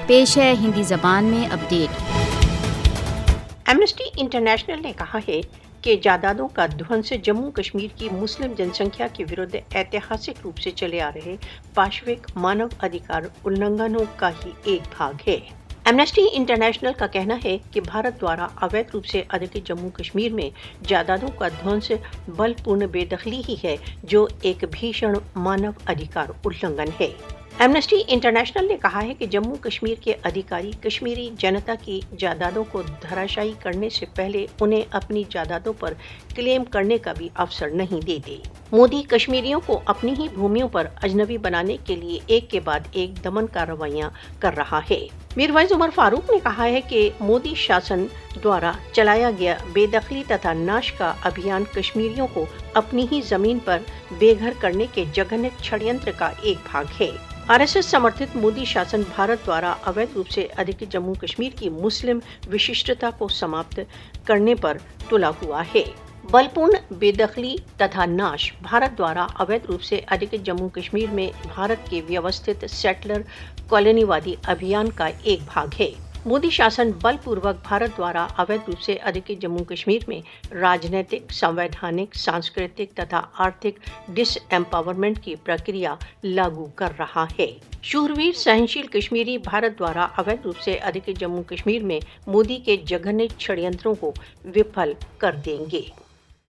پیش ہے ہندی زبان میں اپڈیٹ۔ ایمنسٹی انٹرنیشنل نے کہا ہے کہ جائیدادوں کا دھونس جموں کشمیر کی مسلم جن سنکھیا کے ورد ایتہاسک روپ سے چلے آ رہے پاشوک مانو ادھیکار النگھنوں کا ہی ایک بھاگ ہے۔ ایمنسٹی انٹرنیشنل کا کہنا ہے کہ بھارت دوارا اویدھ روپ سے ادھکت جموں کشمیر میں جائیدادوں کا دھونس بل پورن بے دخلی ہی ہے، جو ایک بھیشن مانو ادھیکار النگھن ہے۔ ایمنسٹی انٹرنیشنل نے کہا ہے کہ جموں کشمیر کے ادھیکاری کشمیری جنتا کی جائیدادوں کو دھراشائی کرنے سے پہلے انہیں اپنی جائیدادوں پر کلیم کرنے کا بھی اوسر نہیں دیتے۔ مودی کشمیریوں کو اپنی ہی بھومیوں پر اجنبی بنانے کے لیے ایک کے بعد ایک دمن کارروائیاں کر رہا ہے۔ میرویس عمر فاروق نے کہا ہے کہ مودی شاسن دوارا چلایا گیا بے دخلی تتھا ناش کا ابھیان کشمیریوں کو اپنی ہی زمین پر بے گھر کرنے کے جگن چھڑینتر کا ایک بھاگ ہے۔ آر ایس ایس سمرتھت مودی شاسن بھارت دوارا اویدھ روپ سے ادھکت جموں کشمیر کی مسلم وششٹتا کو سماپت کرنے پر تلا ہوا ہے۔ بلپورن بے دخلی تتھا ناش بھارت دوارا اویدھ روپ سے ادھکت جموں کشمیر میں بھارت کے ویوستھت سیٹلر کالونی وادی ابھیان کا ایک بھاگ ہے۔ مودی شاسن بل پوروک بھارت دوارا اویدھ روپ سے ادھکت جموں کشمیر میں راجنیتک، سنویدھانک، سانسکرتک تتھا آرتھک ڈس ایمپاورمنٹ کی پرکریا لاگو کر رہا ہے۔ شورویر سہنشیل کشمیری بھارت دوارا اویدھ روپ سے ادھکت جموں کشمیر میں مودی کے جگن چھڑینتروں کو وفل کر دیں گے۔